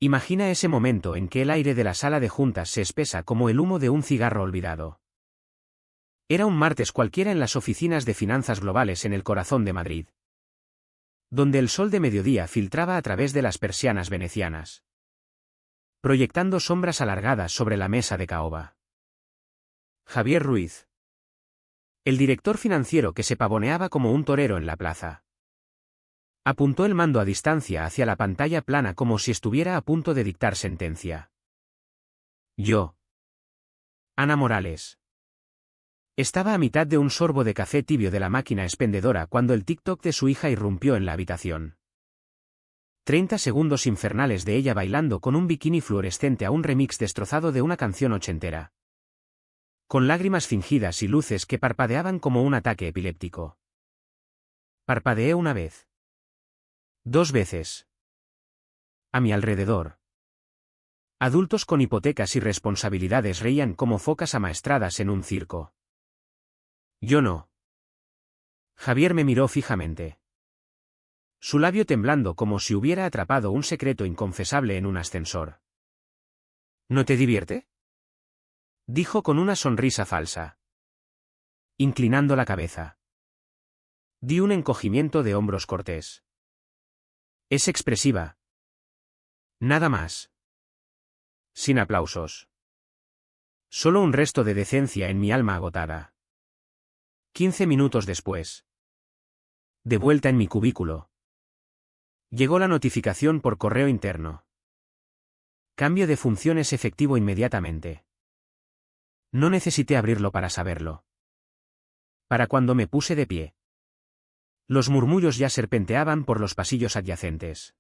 Imagina ese momento en que el aire de la sala de juntas se espesa como el humo de un cigarro olvidado. Era un martes cualquiera en las oficinas de finanzas globales en el corazón de Madrid, donde el sol de mediodía filtraba a través de las persianas venecianas, proyectando sombras alargadas sobre la mesa de caoba. Javier Ruiz, el director financiero que se pavoneaba como un torero en la plaza, apuntó el mando a distancia hacia la pantalla plana como si estuviera a punto de dictar sentencia. Yo, Ana Morales, estaba a mitad de un sorbo de café tibio de la máquina expendedora cuando el TikTok de su hija irrumpió en la habitación. 30 segundos infernales de ella bailando con un bikini fluorescente a un remix destrozado de una canción ochentera, con lágrimas fingidas y luces que parpadeaban como un ataque epiléptico. Parpadeé una vez. 2 veces. A mi alrededor, adultos con hipotecas y responsabilidades reían como focas amaestradas en un circo. Yo no. Javier me miró fijamente, su labio temblando como si hubiera atrapado un secreto inconfesable en un ascensor. ¿No te divierte?, dijo con una sonrisa falsa, inclinando la cabeza. Di un encogimiento de hombros cortés. Es expresiva. Nada más. Sin aplausos. Solo un resto de decencia en mi alma agotada. 15 minutos después, de vuelta en mi cubículo, llegó la notificación por correo interno. Cambio de funciones efectivo inmediatamente. No necesité abrirlo para saberlo. Para cuando me puse de pie, los murmullos ya serpenteaban por los pasillos adyacentes.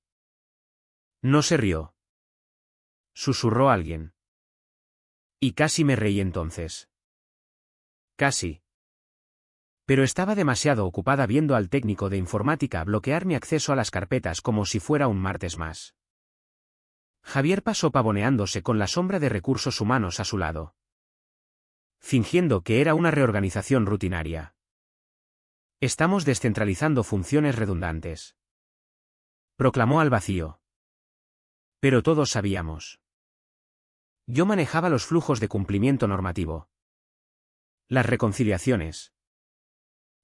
No se rió, susurró alguien. Y casi me reí entonces. Casi. Pero estaba demasiado ocupada viendo al técnico de informática bloquear mi acceso a las carpetas como si fuera un martes más. Javier pasó pavoneándose con la sombra de recursos humanos a su lado, fingiendo que era una reorganización rutinaria. Estamos descentralizando funciones redundantes, proclamó al vacío. Pero todos sabíamos. Yo manejaba los flujos de cumplimiento normativo, las reconciliaciones,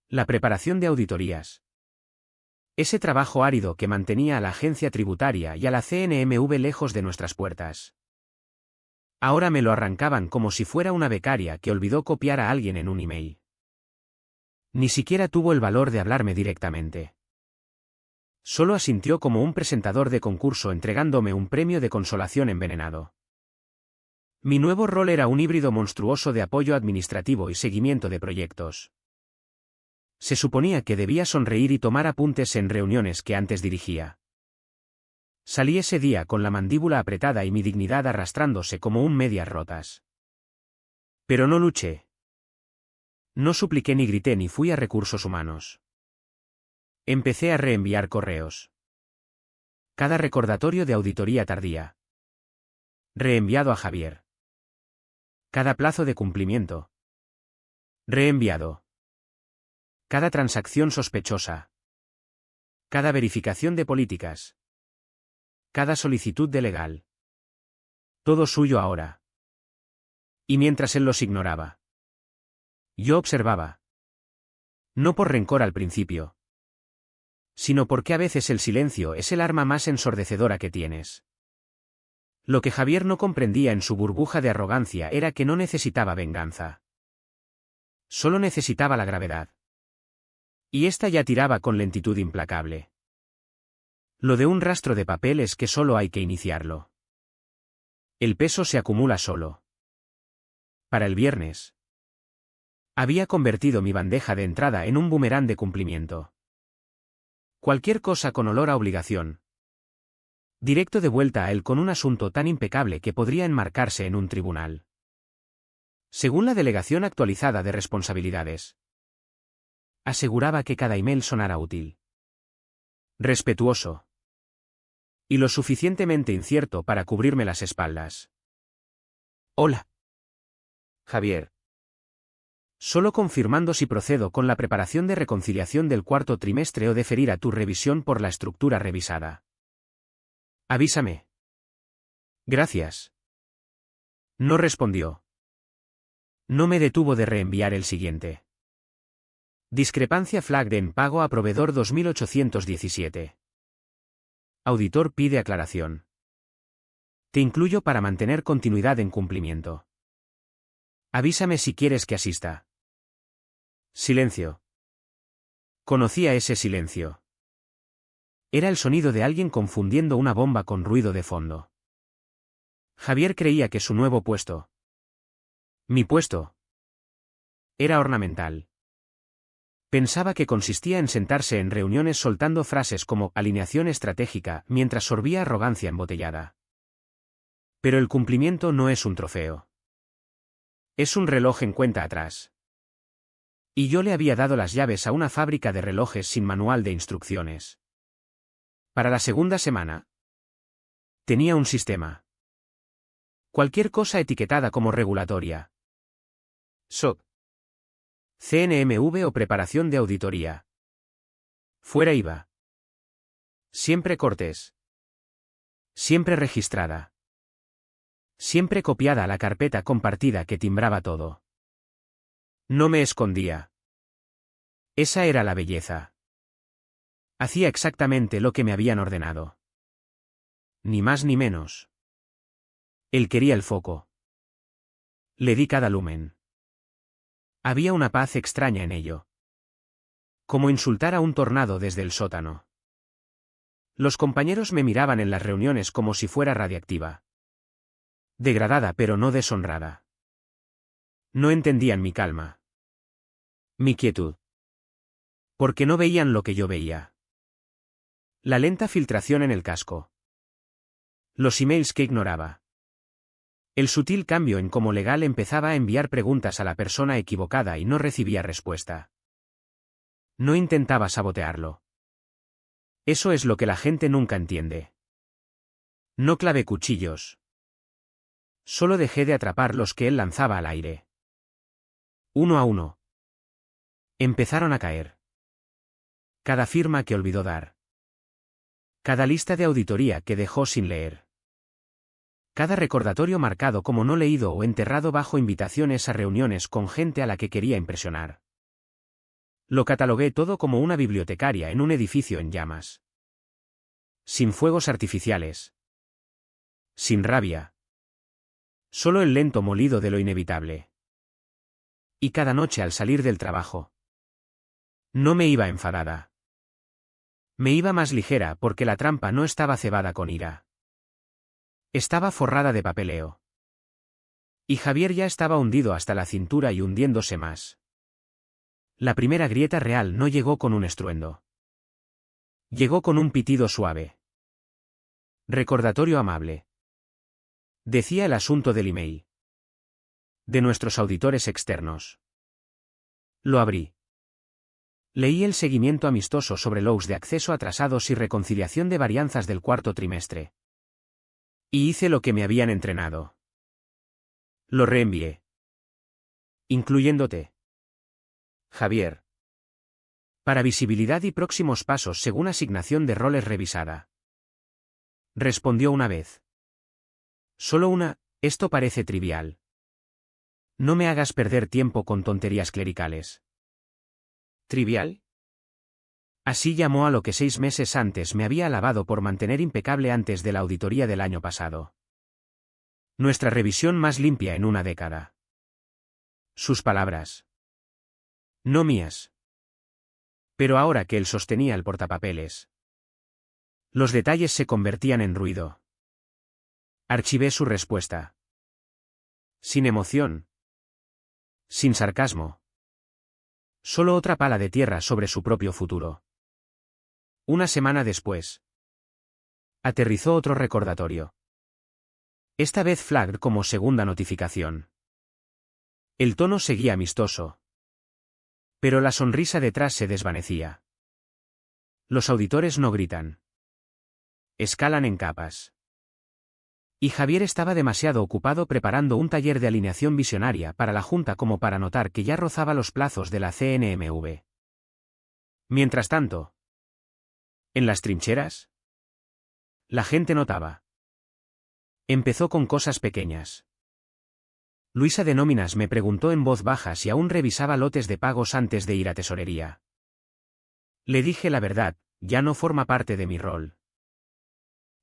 la preparación de auditorías. Ese trabajo árido que mantenía a la agencia tributaria y a la CNMV lejos de nuestras puertas. Ahora me lo arrancaban como si fuera una becaria que olvidó copiar a alguien en un email. Ni siquiera tuvo el valor de hablarme directamente. Solo asintió como un presentador de concurso entregándome un premio de consolación envenenado. Mi nuevo rol era un híbrido monstruoso de apoyo administrativo y seguimiento de proyectos. Se suponía que debía sonreír y tomar apuntes en reuniones que antes dirigía. Salí ese día con la mandíbula apretada y mi dignidad arrastrándose como un medias rotas. Pero no luché. No supliqué ni grité ni fui a recursos humanos. Empecé a reenviar correos. Cada recordatorio de auditoría tardía, reenviado a Javier. Cada plazo de cumplimiento, reenviado. Cada transacción sospechosa. Cada verificación de políticas. Cada solicitud de legal. Todo suyo ahora. Y mientras él los ignoraba, yo observaba. No por rencor al principio, sino porque a veces el silencio es el arma más ensordecedora que tienes. Lo que Javier no comprendía en su burbuja de arrogancia era que no necesitaba venganza. Solo necesitaba la gravedad. Y ésta ya tiraba con lentitud implacable. Lo de un rastro de papel es que solo hay que iniciarlo. El peso se acumula solo. Para el viernes, había convertido mi bandeja de entrada en un boomerang de cumplimiento. Cualquier cosa con olor a obligación. Directo de vuelta a él con un asunto tan impecable que podría enmarcarse en un tribunal. Según la delegación actualizada de responsabilidades, aseguraba que cada email sonara útil, respetuoso y lo suficientemente incierto para cubrirme las espaldas. Hola, Javier. Solo confirmando si procedo con la preparación de reconciliación del cuarto trimestre o deferir a tu revisión por la estructura revisada. Avísame. Gracias. No respondió. No me detuvo de reenviar el siguiente. Discrepancia flagged en pago a proveedor 2817. Auditor pide aclaración. Te incluyo para mantener continuidad en cumplimiento. Avísame si quieres que asista. Silencio. Conocía ese silencio. Era el sonido de alguien confundiendo una bomba con ruido de fondo. Javier creía que su nuevo puesto, mi puesto, era ornamental. Pensaba que consistía en sentarse en reuniones soltando frases como alineación estratégica mientras sorbía arrogancia embotellada. Pero el cumplimiento no es un trofeo. Es un reloj en cuenta atrás. Y yo le había dado las llaves a una fábrica de relojes sin manual de instrucciones. Para la segunda semana, tenía un sistema. Cualquier cosa etiquetada como regulatoria. SOP. CNMV o preparación de auditoría. Fuera IVA. Siempre cortés. Siempre registrada. Siempre copiada a la carpeta compartida que timbraba todo. No me escondía. Esa era la belleza. Hacía exactamente lo que me habían ordenado. Ni más ni menos. Él quería el foco. Le di cada lumen. Había una paz extraña en ello. Como insultar a un tornado desde el sótano. Los compañeros me miraban en las reuniones como si fuera radiactiva. Degradada pero no deshonrada. No entendían mi calma. Mi quietud. Porque no veían lo que yo veía. La lenta filtración en el casco. Los emails que ignoraba. El sutil cambio en cómo legal empezaba a enviar preguntas a la persona equivocada y no recibía respuesta. No intentaba sabotearlo. Eso es lo que la gente nunca entiende. No clavé cuchillos. Solo dejé de atrapar los que él lanzaba al aire. Uno a uno. Empezaron a caer. Cada firma que olvidó dar. Cada lista de auditoría que dejó sin leer. Cada recordatorio marcado como no leído o enterrado bajo invitaciones a reuniones con gente a la que quería impresionar. Lo catalogué todo como una bibliotecaria en un edificio en llamas. Sin fuegos artificiales. Sin rabia. Solo el lento molido de lo inevitable. Y cada noche al salir del trabajo. No me iba enfadada. Me iba más ligera porque la trampa no estaba cebada con ira. Estaba forrada de papeleo. Y Javier ya estaba hundido hasta la cintura y hundiéndose más. La primera grieta real no llegó con un estruendo. Llegó con un pitido suave. Recordatorio amable. Decía el asunto del email. De nuestros auditores externos. Lo abrí. Leí el seguimiento amistoso sobre logs de acceso atrasados y reconciliación de varianzas del cuarto trimestre. Y hice lo que me habían entrenado. Lo reenvié. Incluyéndote. Javier. Para visibilidad y próximos pasos según asignación de roles revisada. Respondió una vez. Solo una, esto parece trivial. No me hagas perder tiempo con tonterías clericales. ¿Trivial? Así llamó a lo que 6 meses antes me había alabado por mantener impecable antes de la auditoría del año pasado. Nuestra revisión más limpia en una década. Sus palabras. No mías. Pero ahora que él sostenía el portapapeles. Los detalles se convertían en ruido. Archivé su respuesta. Sin emoción. Sin sarcasmo. Solo otra pala de tierra sobre su propio futuro. Una semana después. Aterrizó otro recordatorio. Esta vez flagged como segunda notificación. El tono seguía amistoso. Pero la sonrisa detrás se desvanecía. Los auditores no gritan. Escalan en capas. Y Javier estaba demasiado ocupado preparando un taller de alineación visionaria para la Junta como para notar que ya rozaba los plazos de la CNMV. Mientras tanto, en las trincheras, la gente notaba. Empezó con cosas pequeñas. Luisa de Nóminas me preguntó en voz baja si aún revisaba lotes de pagos antes de ir a tesorería. Le dije la verdad, ya no forma parte de mi rol.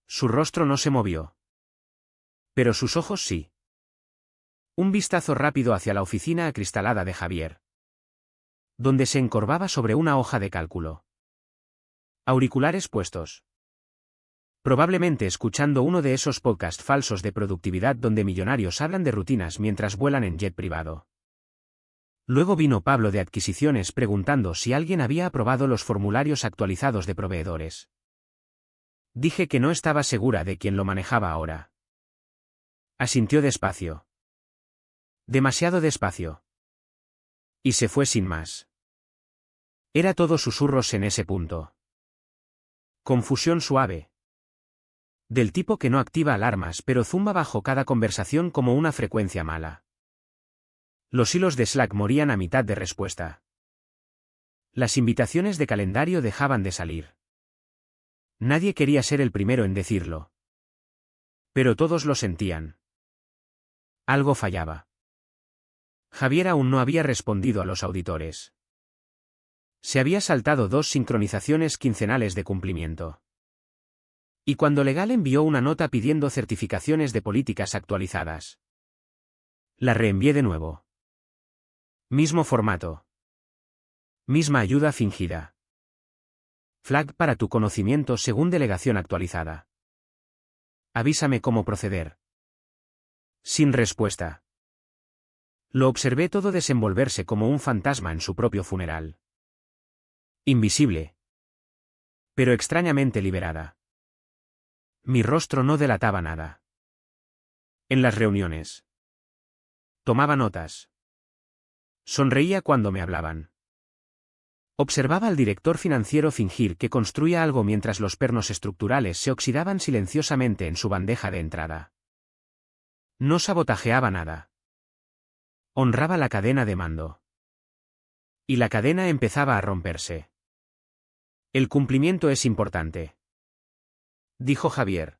Su rostro no se movió. Pero sus ojos sí. Un vistazo rápido hacia la oficina acristalada de Javier, donde se encorvaba sobre una hoja de cálculo. Auriculares puestos. Probablemente escuchando uno de esos podcasts falsos de productividad donde millonarios hablan de rutinas mientras vuelan en jet privado. Luego vino Pablo de Adquisiciones preguntando si alguien había aprobado los formularios actualizados de proveedores. Dije que no estaba segura de quién lo manejaba ahora. Asintió despacio. Demasiado despacio. Y se fue sin más. Era todo susurros en ese punto. Confusión suave. Del tipo que no activa alarmas pero zumba bajo cada conversación como una frecuencia mala. Los hilos de Slack morían a mitad de respuesta. Las invitaciones de calendario dejaban de salir. Nadie quería ser el primero en decirlo. Pero todos lo sentían. Algo fallaba. Javier aún no había respondido a los auditores. Se había saltado 2 sincronizaciones quincenales de cumplimiento. Y cuando Legal envió una nota pidiendo certificaciones de políticas actualizadas. La reenvié de nuevo. Mismo formato. Misma ayuda fingida. Flag para tu conocimiento según delegación actualizada. Avísame cómo proceder. Sin respuesta. Lo observé todo desenvolverse como un fantasma en su propio funeral. Invisible. Pero extrañamente liberada. Mi rostro no delataba nada. En las reuniones. Tomaba notas. Sonreía cuando me hablaban. Observaba al director financiero fingir que construía algo mientras los pernos estructurales se oxidaban silenciosamente en su bandeja de entrada. No sabotajeaba nada. Honraba la cadena de mando. Y la cadena empezaba a romperse. El cumplimiento es importante, dijo Javier,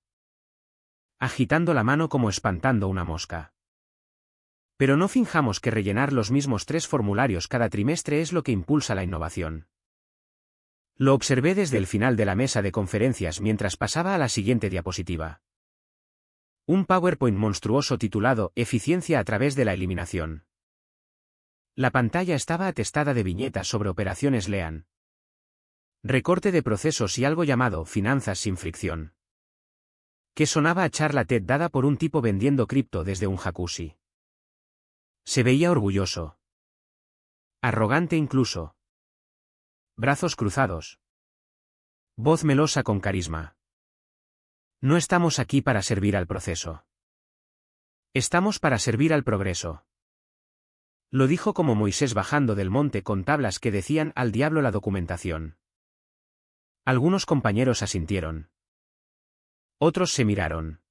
agitando la mano como espantando una mosca. Pero no finjamos que rellenar los mismos 3 formularios cada trimestre es lo que impulsa la innovación. Lo observé desde el final de la mesa de conferencias mientras pasaba a la siguiente diapositiva. Un PowerPoint monstruoso titulado Eficiencia a través de la eliminación. La pantalla estaba atestada de viñetas sobre operaciones Lean. Recorte de procesos y algo llamado finanzas sin fricción. Que sonaba a charla TED dada por un tipo vendiendo cripto desde un jacuzzi. Se veía orgulloso. Arrogante incluso. Brazos cruzados. Voz melosa con carisma. No estamos aquí para servir al proceso. Estamos para servir al progreso. Lo dijo como Moisés bajando del monte con tablas que decían al diablo la documentación. Algunos compañeros asintieron. Otros se miraron.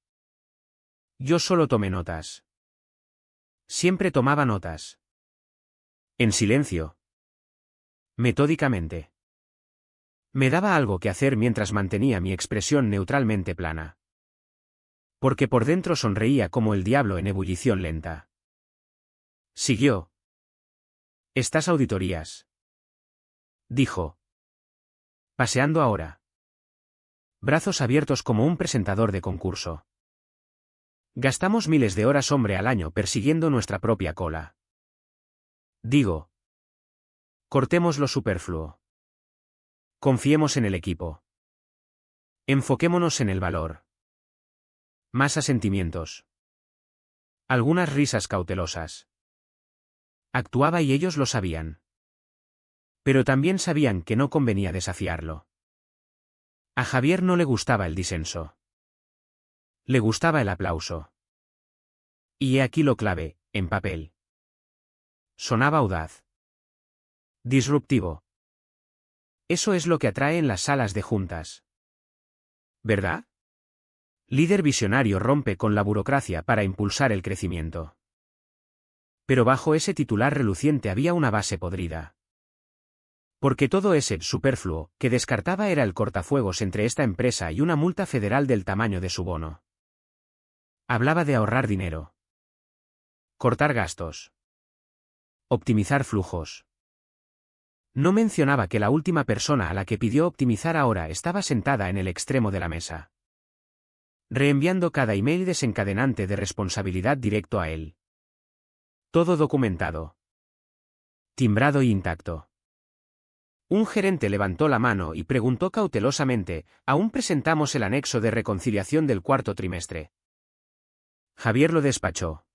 Yo solo tomé notas. Siempre tomaba notas. En silencio. Metódicamente. Me daba algo que hacer mientras mantenía mi expresión neutralmente plana. Porque por dentro sonreía como el diablo en ebullición lenta. Siguió. Estas auditorías. Dijo. Paseando ahora. Brazos abiertos como un presentador de concurso. Gastamos miles de horas hombre al año persiguiendo nuestra propia cola. Digo. Cortemos lo superfluo. Confiemos en el equipo. Enfoquémonos en el valor. Más asentimientos. Algunas risas cautelosas. Actuaba y ellos lo sabían. Pero también sabían que no convenía desafiarlo. A Javier no le gustaba el disenso. Le gustaba el aplauso. Y he aquí lo clave, en papel. Sonaba audaz. Disruptivo. Eso es lo que atrae en las salas de juntas. ¿Verdad? Líder visionario rompe con la burocracia para impulsar el crecimiento. Pero bajo ese titular reluciente había una base podrida. Porque todo ese superfluo que descartaba era el cortafuegos entre esta empresa y una multa federal del tamaño de su bono. Hablaba de ahorrar dinero, cortar gastos, optimizar flujos. No mencionaba que la última persona a la que pidió optimizar ahora estaba sentada en el extremo de la mesa, reenviando cada email desencadenante de responsabilidad directo a él. Todo documentado, timbrado y intacto. Un gerente levantó la mano y preguntó cautelosamente: ¿aún presentamos el anexo de reconciliación del cuarto trimestre? Javier lo despachó.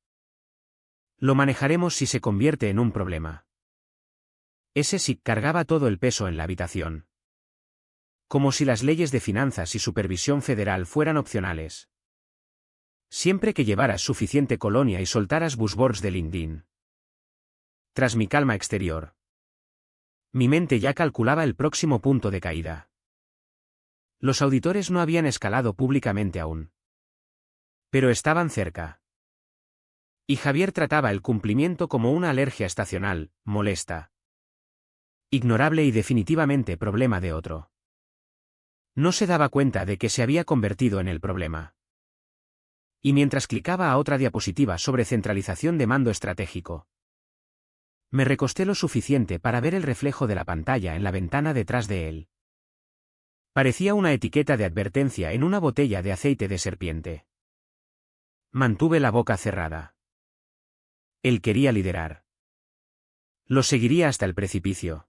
Lo manejaremos si se convierte en un problema. Ese sí cargaba todo el peso en la habitación. Como si las leyes de finanzas y supervisión federal fueran opcionales. Siempre que llevaras suficiente colonia y soltaras buzzwords de LinkedIn. Tras mi calma exterior, mi mente ya calculaba el próximo punto de caída. Los auditores no habían escalado públicamente aún, pero estaban cerca. Y Javier trataba el cumplimiento como una alergia estacional, molesta, ignorable y definitivamente problema de otro. No se daba cuenta de que se había convertido en el problema. Y mientras clicaba a otra diapositiva sobre centralización de mando estratégico, me recosté lo suficiente para ver el reflejo de la pantalla en la ventana detrás de él. Parecía una etiqueta de advertencia en una botella de aceite de serpiente. Mantuve la boca cerrada. Él quería liderar. Lo seguiría hasta el precipicio.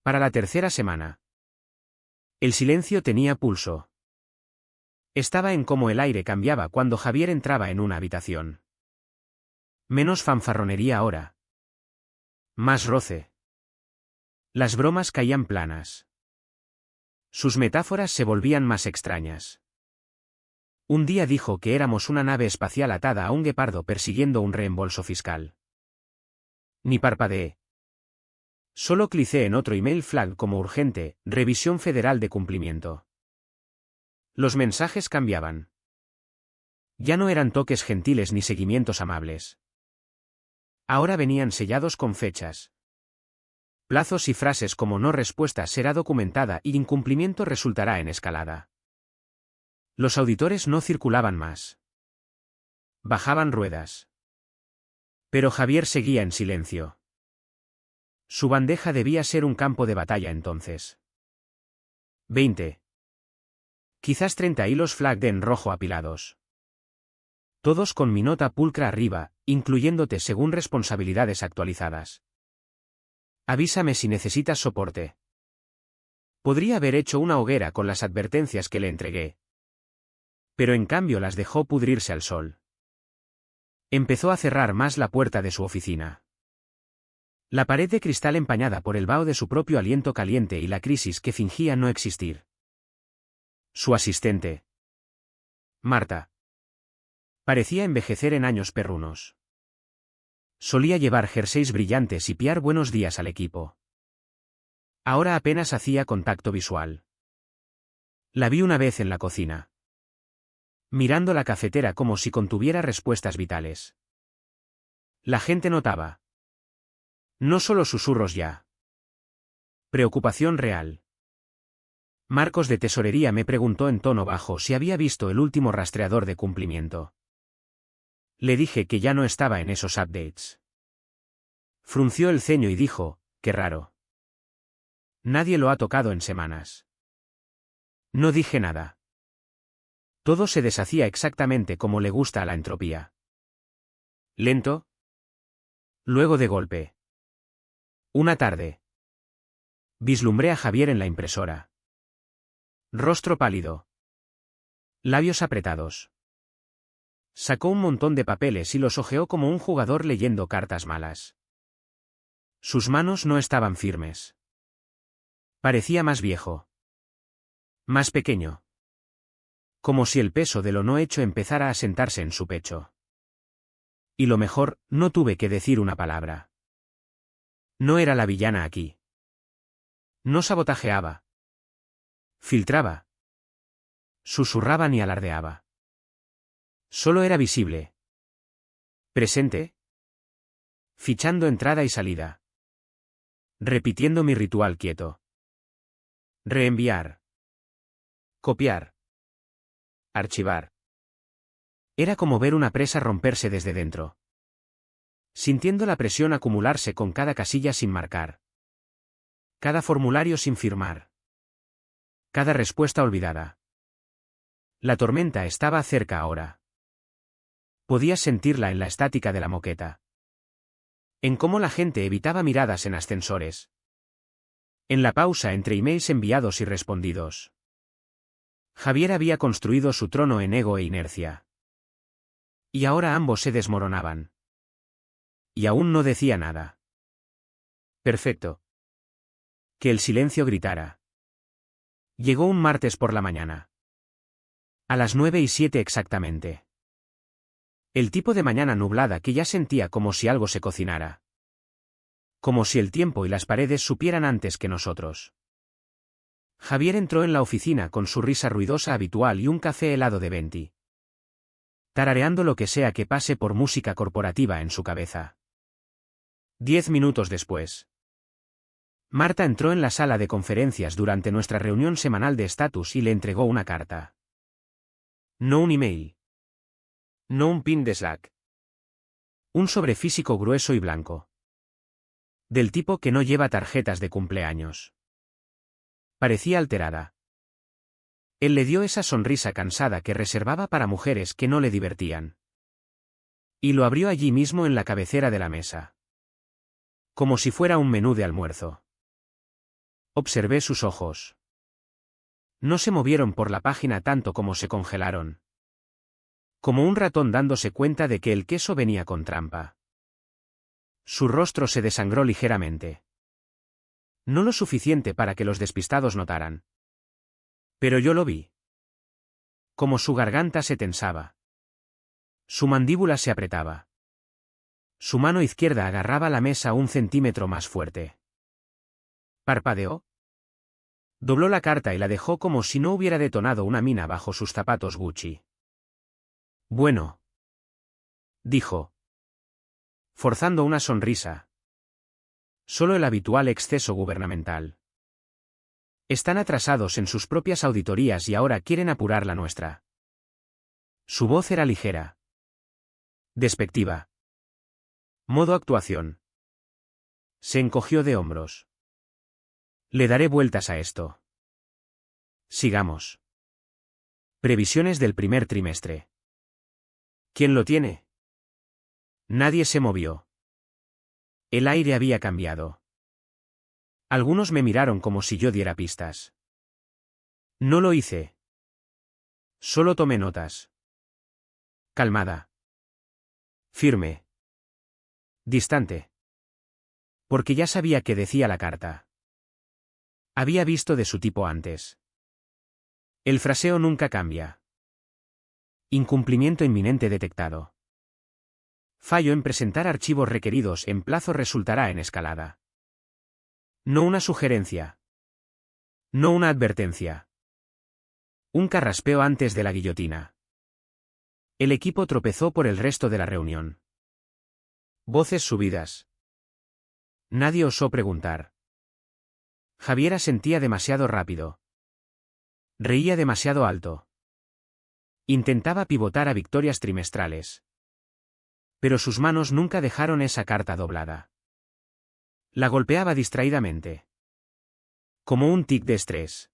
Para la tercera semana. El silencio tenía pulso. Estaba en cómo el aire cambiaba cuando Javier entraba en una habitación. Menos fanfarronería ahora. Más roce. Las bromas caían planas. Sus metáforas se volvían más extrañas. Un día dijo que éramos una nave espacial atada a un guepardo persiguiendo un reembolso fiscal. Ni parpadeé. Solo clicé en otro email flag como urgente, revisión federal de cumplimiento. Los mensajes cambiaban. Ya no eran toques gentiles ni seguimientos amables. Ahora venían sellados con fechas, plazos y frases como: no respuesta será documentada y incumplimiento resultará en escalada. Los auditores no circulaban más. Bajaban ruedas. Pero Javier seguía en silencio. Su bandeja debía ser un campo de batalla entonces. 20. Quizás 30 hilos flagged en rojo apilados. Todos con mi nota pulcra arriba, incluyéndote según responsabilidades actualizadas. Avísame si necesitas soporte. Podría haber hecho una hoguera con las advertencias que le entregué. Pero en cambio las dejó pudrirse al sol. Empezó a cerrar más la puerta de su oficina. La pared de cristal empañada por el vaho de su propio aliento caliente y la crisis que fingía no existir. Su asistente, Marta, parecía envejecer en años perrunos. Solía llevar jerseys brillantes y piar buenos días al equipo. Ahora apenas hacía contacto visual. La vi una vez en la cocina, mirando la cafetera como si contuviera respuestas vitales. La gente notaba. No solo susurros ya. Preocupación real. Marcos de Tesorería me preguntó en tono bajo si había visto el último rastreador de cumplimiento. Le dije que ya no estaba en esos updates. Frunció el ceño y dijo: qué raro. Nadie lo ha tocado en semanas. No dije nada. Todo se deshacía exactamente como le gusta a la entropía. Lento. Luego de golpe. Una tarde. Vislumbré a Javier en la impresora. Rostro pálido. Labios apretados. Sacó un montón de papeles y los hojeó como un jugador leyendo cartas malas. Sus manos no estaban firmes. Parecía más viejo. Más pequeño. Como si el peso de lo no hecho empezara a sentarse en su pecho. Y lo mejor, no tuve que decir una palabra. No era la villana aquí. No sabotajeaba. Filtraba. Susurraba ni alardeaba. Solo era visible. Presente. Fichando entrada y salida. Repitiendo mi ritual quieto. Reenviar. Copiar. Archivar. Era como ver una presa romperse desde dentro. Sintiendo la presión acumularse con cada casilla sin marcar. Cada formulario sin firmar. Cada respuesta olvidada. La tormenta estaba cerca ahora. Podías sentirla en la estática de la moqueta. En cómo la gente evitaba miradas en ascensores. En la pausa entre emails enviados y respondidos. Javier había construido su trono en ego e inercia. Y ahora ambos se desmoronaban. Y aún no decía nada. Perfecto. Que el silencio gritara. Llegó un martes por la mañana. A las 9:07 exactamente. El tipo de mañana nublada que ya sentía como si algo se cocinara. Como si el tiempo y las paredes supieran antes que nosotros. Javier entró en la oficina con su risa ruidosa habitual y un café helado de Venti. Tarareando lo que sea que pase por música corporativa en su cabeza. 10 minutos después. Marta entró en la sala de conferencias durante nuestra reunión semanal de estatus y le entregó una carta. No un email. No un pin de Slack. Un sobre físico grueso y blanco. Del tipo que no lleva tarjetas de cumpleaños. Parecía alterada. Él le dio esa sonrisa cansada que reservaba para mujeres que no le divertían. Y lo abrió allí mismo en la cabecera de la mesa. Como si fuera un menú de almuerzo. Observé sus ojos. No se movieron por la página tanto como se congelaron. Como un ratón dándose cuenta de que el queso venía con trampa. Su rostro se desangró ligeramente. No lo suficiente para que los despistados notaran. Pero yo lo vi. Como su garganta se tensaba. Su mandíbula se apretaba. Su mano izquierda agarraba la mesa 1 centímetro más fuerte. Parpadeó. Dobló la carta y la dejó como si no hubiera detonado una mina bajo sus zapatos Gucci. Bueno. Dijo. Forzando una sonrisa. Solo el habitual exceso gubernamental. Están atrasados en sus propias auditorías y ahora quieren apurar la nuestra. Su voz era ligera. Despectiva. Modo actuación. Se encogió de hombros. Le daré vueltas a esto. Sigamos. Previsiones del primer trimestre. ¿Quién lo tiene? Nadie se movió. El aire había cambiado. Algunos me miraron como si yo diera pistas. No lo hice. Solo tomé notas. Calmada. Firme. Distante. Porque ya sabía qué decía la carta. Había visto de su tipo antes. El fraseo nunca cambia. Incumplimiento inminente detectado. Fallo en presentar archivos requeridos en plazo resultará en escalada. No una sugerencia. No una advertencia. Un carraspeo antes de la guillotina. El equipo tropezó por el resto de la reunión. Voces subidas. Nadie osó preguntar. Javier asentía demasiado rápido. Reía demasiado alto. Intentaba pivotar a victorias trimestrales. Pero sus manos nunca dejaron esa carta doblada. La golpeaba distraídamente. Como un tic de estrés.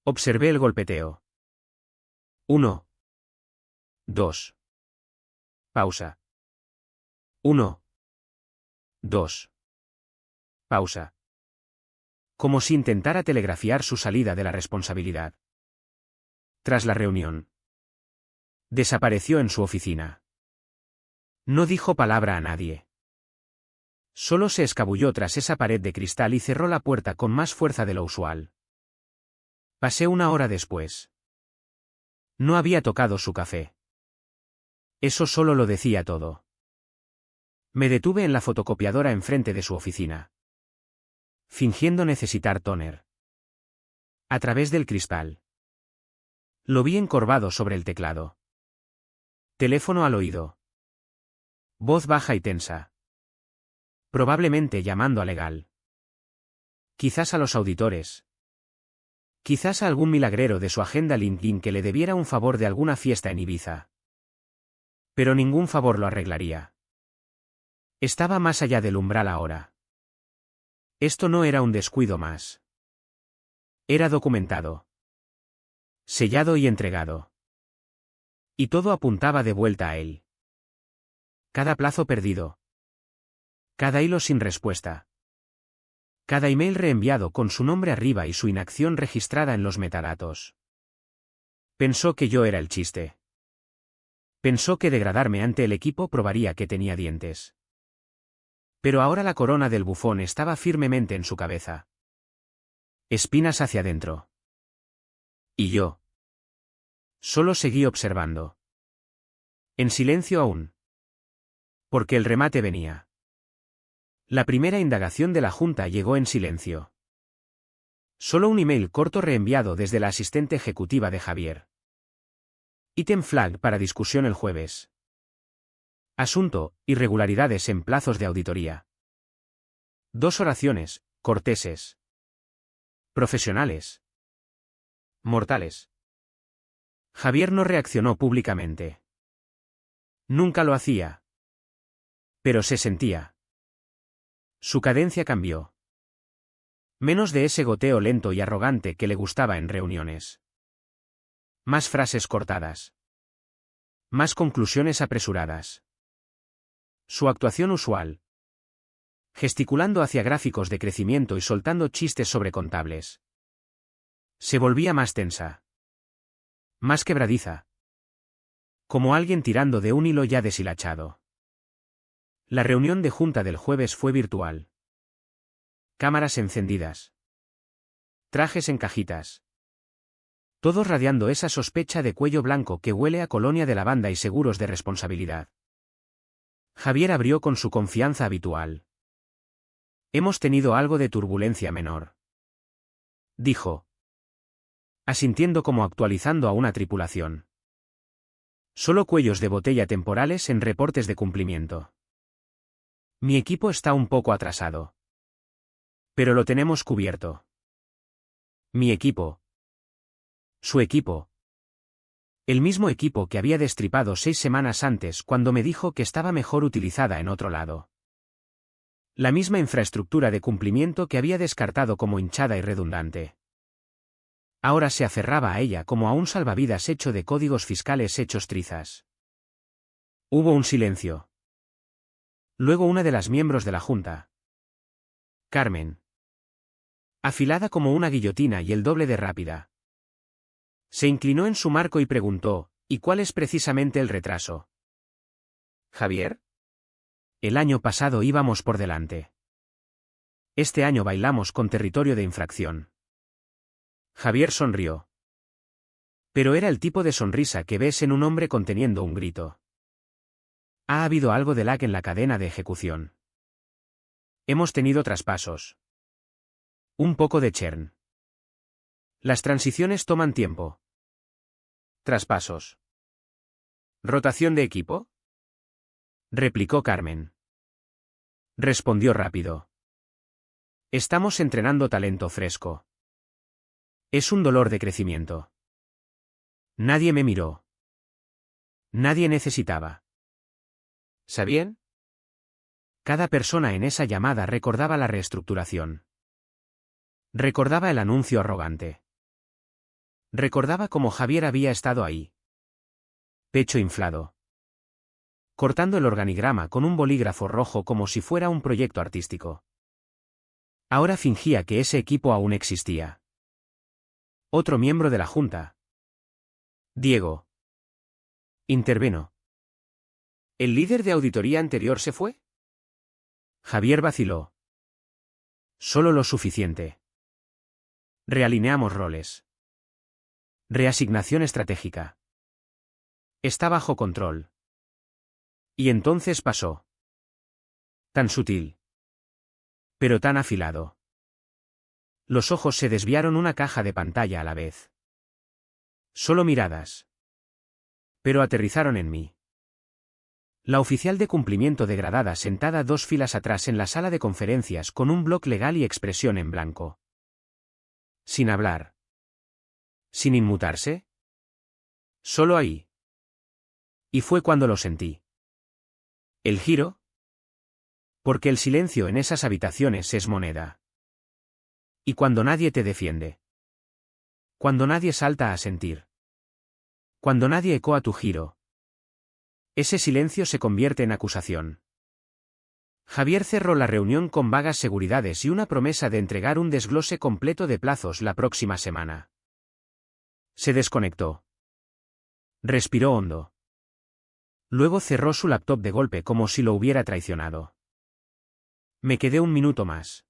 Observé el golpeteo. 1. 2. Pausa. 1. 2. Pausa. Como si intentara telegrafiar su salida de la responsabilidad. Tras la reunión. Desapareció en su oficina. No dijo palabra a nadie. Solo se escabulló tras esa pared de cristal y cerró la puerta con más fuerza de lo usual. Pasé una hora después. No había tocado su café. Eso solo lo decía todo. Me detuve en la fotocopiadora enfrente de su oficina. Fingiendo necesitar tóner. A través del cristal. Lo vi encorvado sobre el teclado. Teléfono al oído. Voz baja y tensa. Probablemente llamando a legal. Quizás a los auditores. Quizás a algún milagrero de su agenda LinkedIn que le debiera un favor de alguna fiesta en Ibiza. Pero ningún favor lo arreglaría. Estaba más allá del umbral ahora. Esto no era un descuido más. Era documentado. Sellado y entregado. Y todo apuntaba de vuelta a él. Cada plazo perdido. Cada hilo sin respuesta. Cada email reenviado con su nombre arriba y su inacción registrada en los metadatos. Pensó que yo era el chiste. Pensó que degradarme ante el equipo probaría que tenía dientes. Pero ahora la corona del bufón estaba firmemente en su cabeza. Espinas hacia adentro. Y yo. Solo seguí observando. En silencio aún. Porque el remate venía. La primera indagación de la Junta llegó en silencio. Solo un email corto reenviado desde la asistente ejecutiva de Javier. Item flag para discusión el jueves. Asunto: irregularidades en plazos de auditoría. 2 oraciones, corteses. Profesionales. Mortales. Javier no reaccionó públicamente. Nunca lo hacía. Pero se sentía. Su cadencia cambió. Menos de ese goteo lento y arrogante que le gustaba en reuniones. Más frases cortadas. Más conclusiones apresuradas. Su actuación usual. Gesticulando hacia gráficos de crecimiento y soltando chistes sobre contables. Se volvía más tensa. Más quebradiza. Como alguien tirando de un hilo ya deshilachado. La reunión de junta del jueves fue virtual. Cámaras encendidas. Trajes en cajitas. Todos radiando esa sospecha de cuello blanco que huele a colonia de lavanda y seguros de responsabilidad. Javier abrió con su confianza habitual. Hemos tenido algo de turbulencia menor. Dijo. Asintiendo como actualizando a una tripulación. Solo cuellos de botella temporales en reportes de cumplimiento. Mi equipo está un poco atrasado. Pero lo tenemos cubierto. Mi equipo. Su equipo. El mismo equipo que había destripado 6 semanas antes cuando me dijo que estaba mejor utilizada en otro lado. La misma infraestructura de cumplimiento que había descartado como hinchada y redundante. Ahora se aferraba a ella como a un salvavidas hecho de códigos fiscales hechos trizas. Hubo un silencio. Luego una de las miembros de la Junta. Carmen. Afilada como una guillotina y el doble de rápida. Se inclinó en su marco y preguntó, ¿y cuál es precisamente el retraso? ¿Javier? El año pasado íbamos por delante. Este año bailamos con territorio de infracción. Javier sonrió. Pero era el tipo de sonrisa que ves en un hombre conteniendo un grito. Ha habido algo de lag en la cadena de ejecución. Hemos tenido traspasos. Un poco de churn. Las transiciones toman tiempo. Traspasos. ¿Rotación de equipo? Replicó Carmen. Respondió rápido. Estamos entrenando talento fresco. Es un dolor de crecimiento. Nadie me miró. Nadie necesitaba. ¿Sabían? Cada persona en esa llamada recordaba la reestructuración. Recordaba el anuncio arrogante. Recordaba cómo Javier había estado ahí. Pecho inflado. Cortando el organigrama con un bolígrafo rojo como si fuera un proyecto artístico. Ahora fingía que ese equipo aún existía. Otro miembro de la Junta. Diego. Intervino. ¿El líder de auditoría anterior se fue? Javier vaciló. Solo lo suficiente. Realineamos roles. Reasignación estratégica. Está bajo control. Y entonces pasó. Tan sutil. Pero tan afilado. Los ojos se desviaron una caja de pantalla a la vez. Solo miradas. Pero aterrizaron en mí. La oficial de cumplimiento degradada sentada 2 filas atrás en la sala de conferencias con un bloc legal y expresión en blanco. Sin hablar. Sin inmutarse. Solo ahí. Y fue cuando lo sentí. ¿El giro? Porque el silencio en esas habitaciones es moneda. Y cuando nadie te defiende. Cuando nadie salta a sentir. Cuando nadie ecoa tu giro. Ese silencio se convierte en acusación. Javier cerró la reunión con vagas seguridades y una promesa de entregar un desglose completo de plazos la próxima semana. Se desconectó. Respiró hondo. Luego cerró su laptop de golpe como si lo hubiera traicionado. Me quedé un minuto más.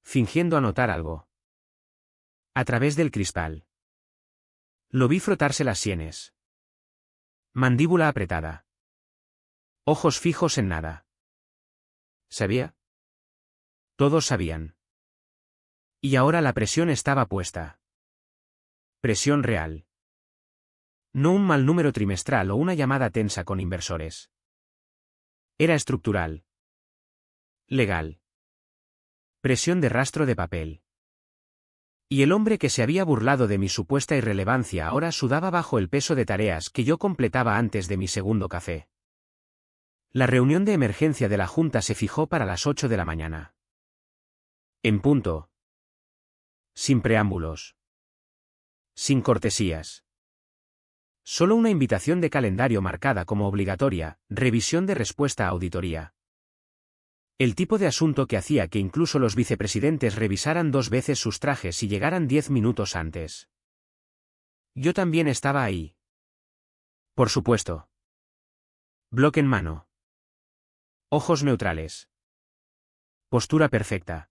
Fingiendo anotar algo. A través del cristal. Lo vi frotarse las sienes. Mandíbula apretada. Ojos fijos en nada. ¿Sabía? Todos sabían. Y ahora la presión estaba puesta. Presión real. No un mal número trimestral o una llamada tensa con inversores. Era estructural. Legal. Presión de rastro de papel. Y el hombre que se había burlado de mi supuesta irrelevancia ahora sudaba bajo el peso de tareas que yo completaba antes de mi segundo café. La reunión de emergencia de la Junta se fijó para las 8 de la mañana. En punto. Sin preámbulos. Sin cortesías. Solo una invitación de calendario marcada como obligatoria, revisión de respuesta a auditoría. El tipo de asunto que hacía que incluso los vicepresidentes revisaran 2 veces sus trajes y llegaran 10 minutos antes. Yo también estaba ahí. Por supuesto. Bloque en mano. Ojos neutrales. Postura perfecta.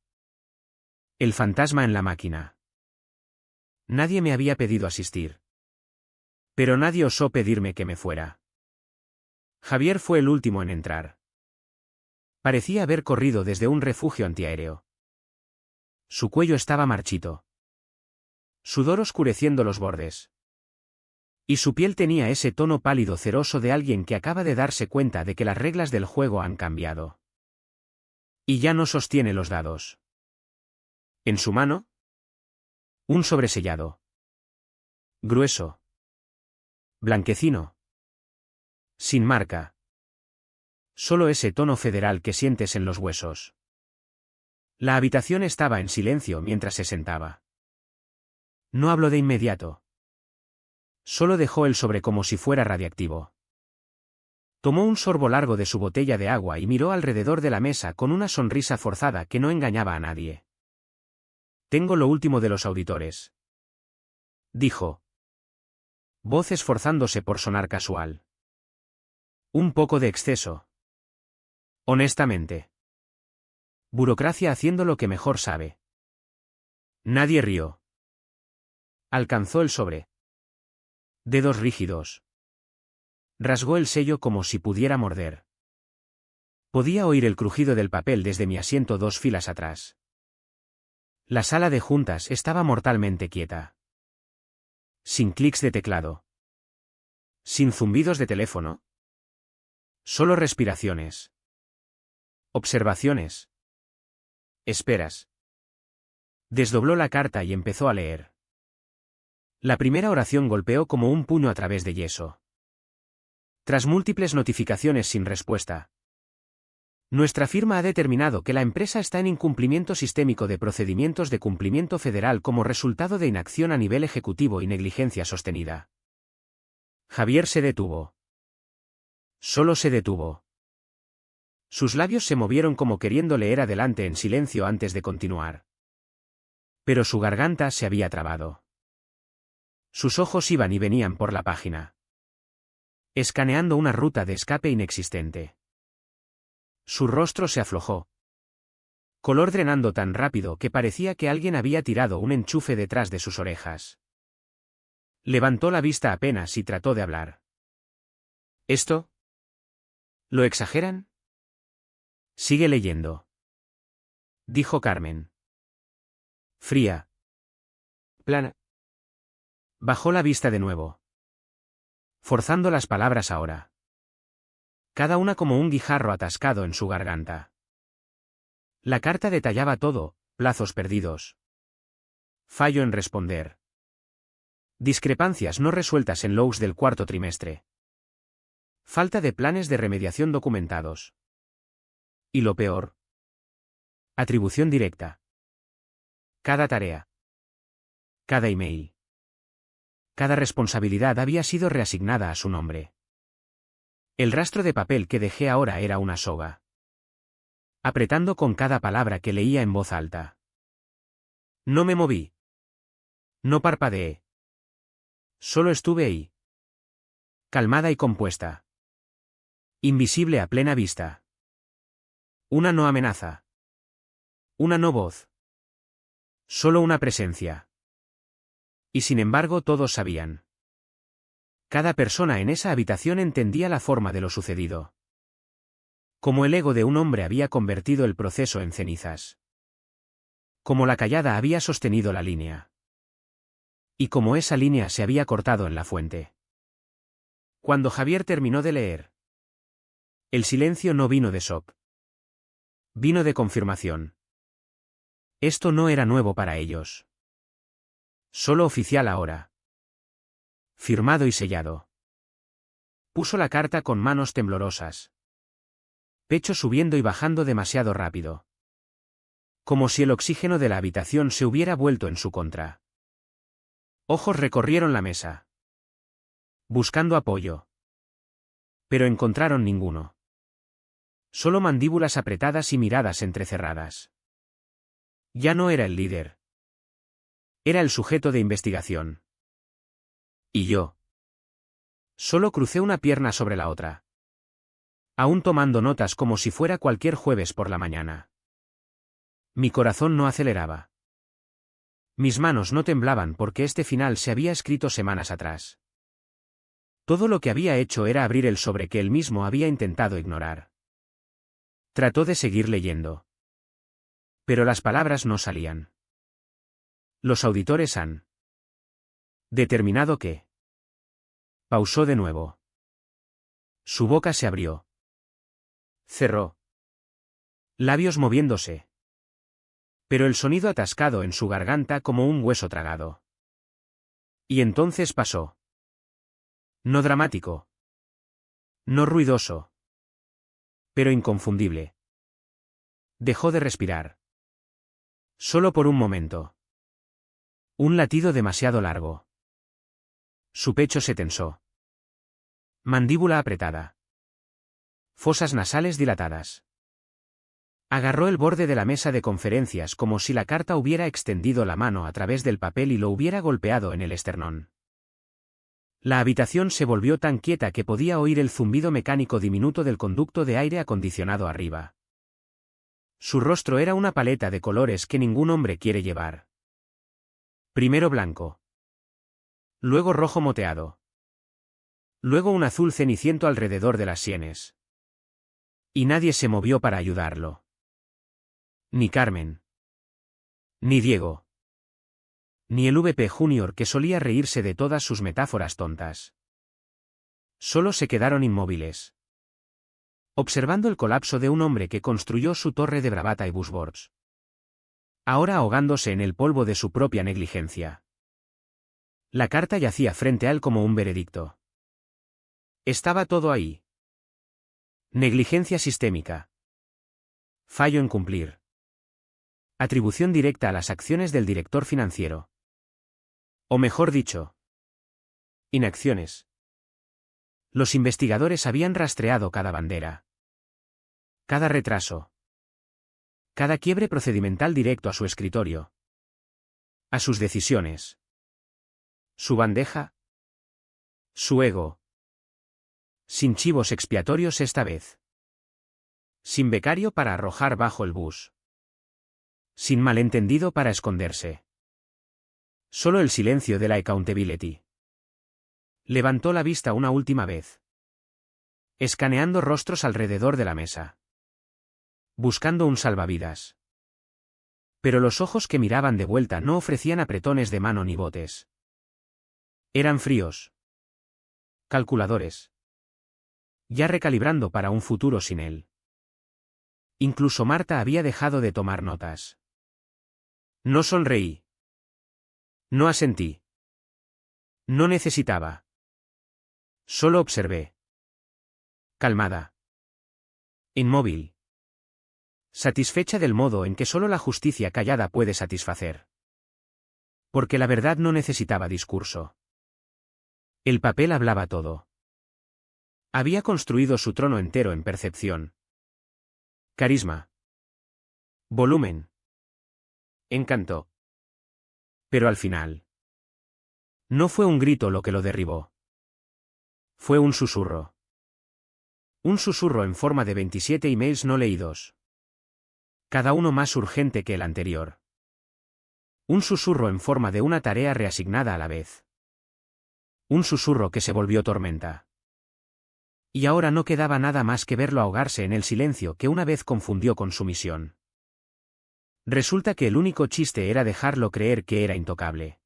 El fantasma en la máquina. Nadie me había pedido asistir. Pero nadie osó pedirme que me fuera. Javier fue el último en entrar. Parecía haber corrido desde un refugio antiaéreo. Su cuello estaba marchito. Sudor oscureciendo los bordes. Y su piel tenía ese tono pálido ceroso de alguien que acaba de darse cuenta de que las reglas del juego han cambiado. Y ya no sostiene los dados. En su mano, un sobresellado. Grueso. Blanquecino. Sin marca. Solo ese tono federal que sientes en los huesos. La habitación estaba en silencio mientras se sentaba. No habló de inmediato. Solo dejó el sobre como si fuera radiactivo. Tomó un sorbo largo de su botella de agua y miró alrededor de la mesa con una sonrisa forzada que no engañaba a nadie. Tengo lo último de los auditores. Dijo. Voz esforzándose por sonar casual. Un poco de exceso. Honestamente. Burocracia haciendo lo que mejor sabe. Nadie rió. Alcanzó el sobre. Dedos rígidos. Rasgó el sello como si pudiera morder. Podía oír el crujido del papel desde mi asiento 2 filas atrás. La sala de juntas estaba mortalmente quieta. Sin clics de teclado. Sin zumbidos de teléfono. Solo respiraciones. Observaciones. Esperas. Desdobló la carta y empezó a leer. La primera oración golpeó como un puño a través de yeso. Tras múltiples notificaciones sin respuesta. Nuestra firma ha determinado que la empresa está en incumplimiento sistémico de procedimientos de cumplimiento federal como resultado de inacción a nivel ejecutivo y negligencia sostenida. Javier se detuvo. Solo se detuvo. Sus labios se movieron como queriendo leer adelante en silencio antes de continuar. Pero su garganta se había trabado. Sus ojos iban y venían por la página. Escaneando una ruta de escape inexistente. Su rostro se aflojó. Color drenando tan rápido que parecía que alguien había tirado un enchufe detrás de sus orejas. Levantó la vista apenas y trató de hablar. ¿Esto? ¿Lo exageran? Sigue leyendo. Dijo Carmen. Fría. Plana. Bajó la vista de nuevo. Forzando las palabras ahora. Cada una como un guijarro atascado en su garganta. La carta detallaba todo, plazos perdidos. Fallo en responder. Discrepancias no resueltas en logs del 4º trimestre. Falta de planes de remediación documentados. Y lo peor. Atribución directa. Cada tarea. Cada email. Cada responsabilidad había sido reasignada a su nombre. El rastro de papel que dejé ahora era una soga. Apretando con cada palabra que leía en voz alta. No me moví. No parpadeé. Solo estuve ahí. Calmada y compuesta. Invisible a plena vista. Una no amenaza. Una no voz. Solo una presencia. Y sin embargo todos sabían. Cada persona en esa habitación entendía la forma de lo sucedido. Como el ego de un hombre había convertido el proceso en cenizas. Como la callada había sostenido la línea. Y como esa línea se había cortado en la fuente. Cuando Javier terminó de leer. El silencio no vino de shock. Vino de confirmación. Esto no era nuevo para ellos. Solo oficial ahora. Firmado y sellado. Puso la carta con manos temblorosas. Pecho subiendo y bajando demasiado rápido. Como si el oxígeno de la habitación se hubiera vuelto en su contra. Ojos recorrieron la mesa. Buscando apoyo. Pero encontraron ninguno. Solo mandíbulas apretadas y miradas entrecerradas. Ya no era el líder. Era el sujeto de investigación. Y yo. Solo crucé una pierna sobre la otra. Aún tomando notas como si fuera cualquier jueves por la mañana. Mi corazón no aceleraba. Mis manos no temblaban porque este final se había escrito semanas atrás. Todo lo que había hecho era abrir el sobre que él mismo había intentado ignorar. Trató de seguir leyendo. Pero las palabras no salían. Los auditores han determinado que. Pausó de nuevo. Su boca se abrió. Cerró. Labios moviéndose. Pero el sonido atascado en su garganta como un hueso tragado. Y entonces pasó. No dramático. No ruidoso. Pero inconfundible. Dejó de respirar. Solo por un momento. Un latido demasiado largo. Su pecho se tensó. Mandíbula apretada. Fosas nasales dilatadas. Agarró el borde de la mesa de conferencias como si la carta hubiera extendido la mano a través del papel y lo hubiera golpeado en el esternón. La habitación se volvió tan quieta que podía oír el zumbido mecánico diminuto del conducto de aire acondicionado arriba. Su rostro era una paleta de colores que ningún hombre quiere llevar. Primero blanco. Luego rojo moteado. Luego un azul ceniciento alrededor de las sienes. Y nadie se movió para ayudarlo. Ni Carmen. Ni Diego. Ni el VP Junior que solía reírse de todas sus metáforas tontas. Solo se quedaron inmóviles. Observando el colapso de un hombre que construyó su torre de bravata y buzzwords. Ahora ahogándose en el polvo de su propia negligencia. La carta yacía frente a él como un veredicto. Estaba todo ahí. Negligencia sistémica. Fallo en cumplir. Atribución directa a las acciones del director financiero. O mejor dicho, inacciones. Los investigadores habían rastreado cada bandera. Cada retraso. Cada quiebre procedimental directo a su escritorio. A sus decisiones. Su bandeja. Su ego. Sin chivos expiatorios esta vez. Sin becario para arrojar bajo el bus. Sin malentendido para esconderse. Solo el silencio de la accountability. Levantó la vista una última vez. Escaneando rostros alrededor de la mesa. Buscando un salvavidas. Pero los ojos que miraban de vuelta no ofrecían apretones de mano ni botes. Eran fríos. Calculadores. Ya recalibrando para un futuro sin él. Incluso Marta había dejado de tomar notas. No sonreí. No asentí. No necesitaba. Solo observé. Calmada. Inmóvil. Satisfecha del modo en que solo la justicia callada puede satisfacer. Porque la verdad no necesitaba discurso. El papel hablaba todo. Había construido su trono entero en percepción. Carisma. Volumen. Encanto. Pero al final. No fue un grito lo que lo derribó. Fue un susurro. Un susurro en forma de 27 emails no leídos. Cada uno más urgente que el anterior. Un susurro en forma de una tarea reasignada a la vez. Un susurro que se volvió tormenta. Y ahora no quedaba nada más que verlo ahogarse en el silencio que una vez confundió con su misión. Resulta que el único chiste era dejarlo creer que era intocable.